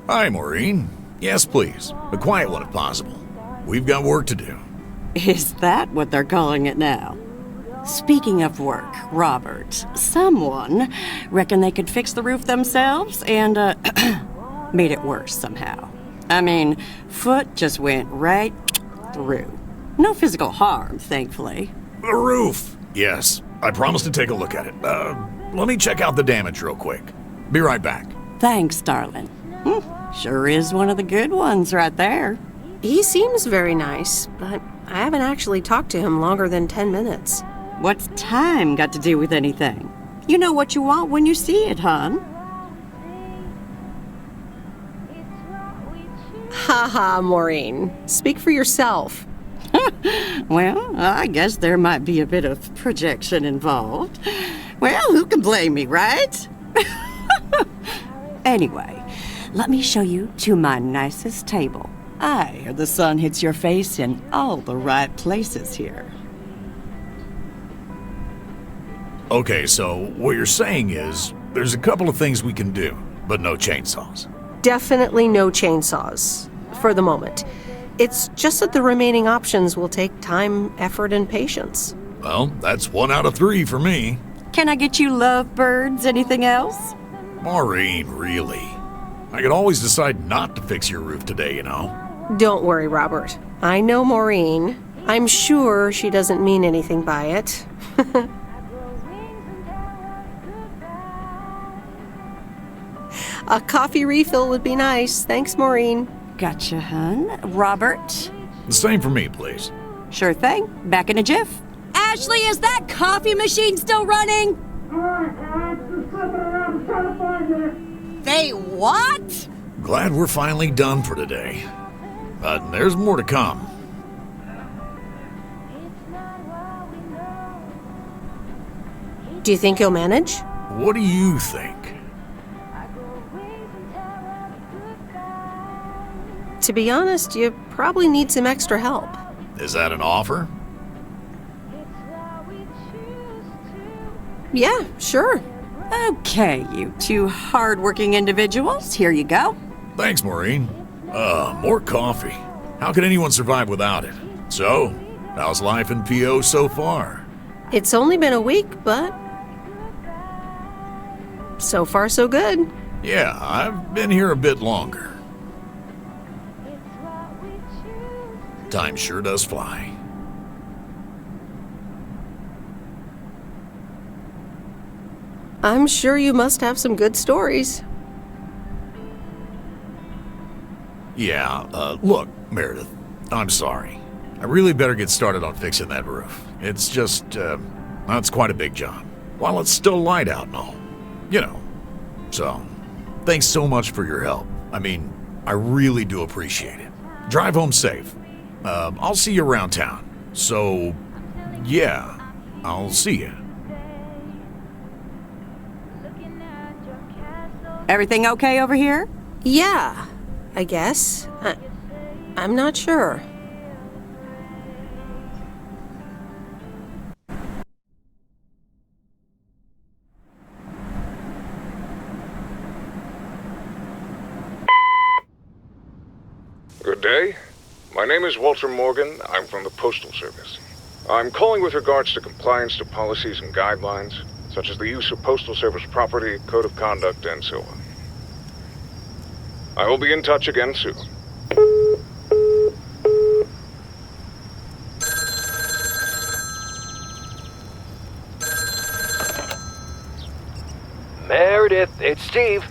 Hi, Maureen. Yes, please. A quiet one if possible. We've got work to do. Is that what they're calling it now? Speaking of work, Robert, someone reckoned they could fix the roof themselves and, made it worse somehow. I mean, foot just went right through. No physical harm, thankfully. The roof! Yes, I promised to take a look at it. Let me check out the damage real quick. Be right back. Thanks, darling. Sure is one of the good ones right there. He seems very nice, but I haven't actually talked to him longer than 10 minutes. What's time got to do with anything? You know what you want when you see it, hon. Haha, Maureen. Speak for yourself. Well, I guess there might be a bit of projection involved. Well, who can blame me, right? Anyway, let me show you to my nicest table. The sun hits your face in all the right places here. Okay, so what you're saying is there's a couple of things we can do, but no chainsaws. Definitely no chainsaws, for the moment. It's just that the remaining options will take time, effort, and patience. Well, that's 1 out of 3 for me. Can I get you lovebirds? Anything else? Maureen, really? I could always decide not to fix your roof today, you know? Don't worry, Robert. I know Maureen. I'm sure she doesn't mean anything by it. A coffee refill would be nice. Thanks, Maureen. Gotcha, hun. Robert? The same for me, please. Sure thing. Back in a jiff. Ashley, is that coffee machine still running? They what? Glad we're finally done for today. But there's more to come. Do you think he'll manage? What do you think? To be honest, you probably need some extra help. Is that an offer? Yeah, sure. Okay, you two hard-working individuals. Here you go. Thanks, Maureen. More coffee. How could anyone survive without it? So, how's life in PO so far? It's only been a week, but so far so good. Yeah, I've been here a bit longer. Time sure does fly. I'm sure you must have some good stories. Yeah, look, Meredith, I'm sorry. I really better get started on fixing that roof. It's just, it's quite a big job. While it's still light out and all. You know. So, thanks so much for your help. I mean, I really do appreciate it. Drive home safe. I'll see you around town. So, yeah, I'll see you. Everything okay over here? Yeah, I guess. I'm not sure. Good day. My name is Walter Morgan. I'm from the Postal Service. I'm calling with regards to compliance to policies and guidelines, such as the use of Postal Service property, code of conduct, and so on. I will be in touch again soon. Meredith, it's Steve.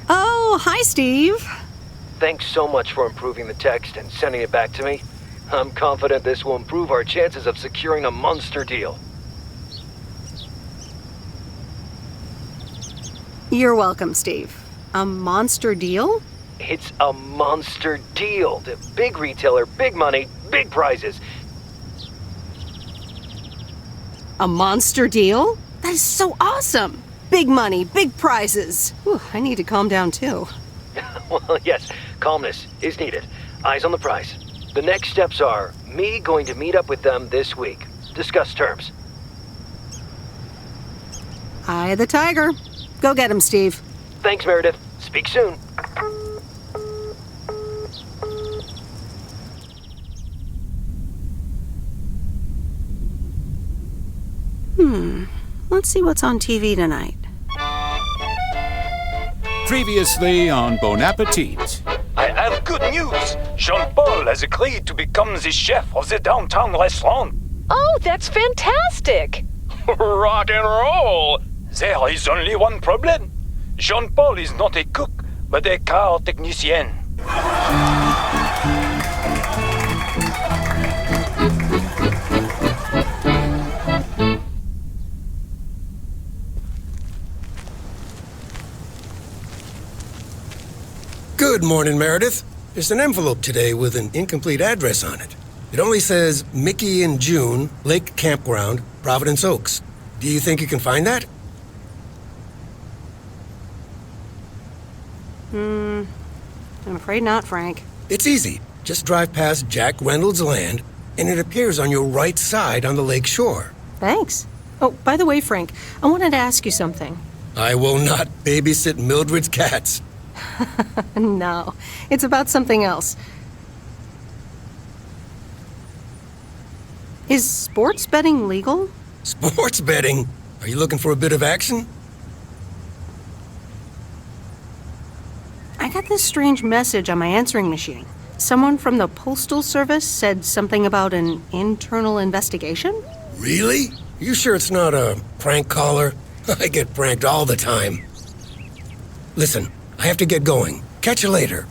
Oh, hi, Steve. Thanks so much for improving the text and sending it back to me. I'm confident this will improve our chances of securing a monster deal. You're welcome, Steve. A monster deal? It's a monster deal. The big retailer, big money, big prizes. A monster deal? That is so awesome! Big money, big prizes. Whew, I need to calm down too. Well, yes, calmness is needed. Eyes on the prize. The next steps are me going to meet up with them this week. Discuss terms. Eye the tiger. Go get him, Steve. Thanks, Meredith. Speak soon. Let's see what's on TV tonight. Previously on Bon Appetit. I have good news. Jean-Paul has agreed to become the chef of the downtown restaurant. Oh, that's fantastic! Rock and roll! There is only one problem. Jean-Paul is not a cook, but a car technician. Good morning, Meredith. There's an envelope today with an incomplete address on it. It only says Mickey and June, Lake Campground, Providence Oaks. Do you think you can find that? I'm afraid not, Frank. It's easy. Just drive past Jack Reynolds' land, and it appears on your right side on the lake shore. Thanks. Oh, by the way, Frank, I wanted to ask you something. I will not babysit Mildred's cats. No, it's about something else. Is sports betting legal? Sports betting? Are you looking for a bit of action? I got this strange message on my answering machine. Someone from the Postal Service said something about an internal investigation? Really? You sure it's not a prank caller? I get pranked all the time. Listen, I have to get going. Catch you later.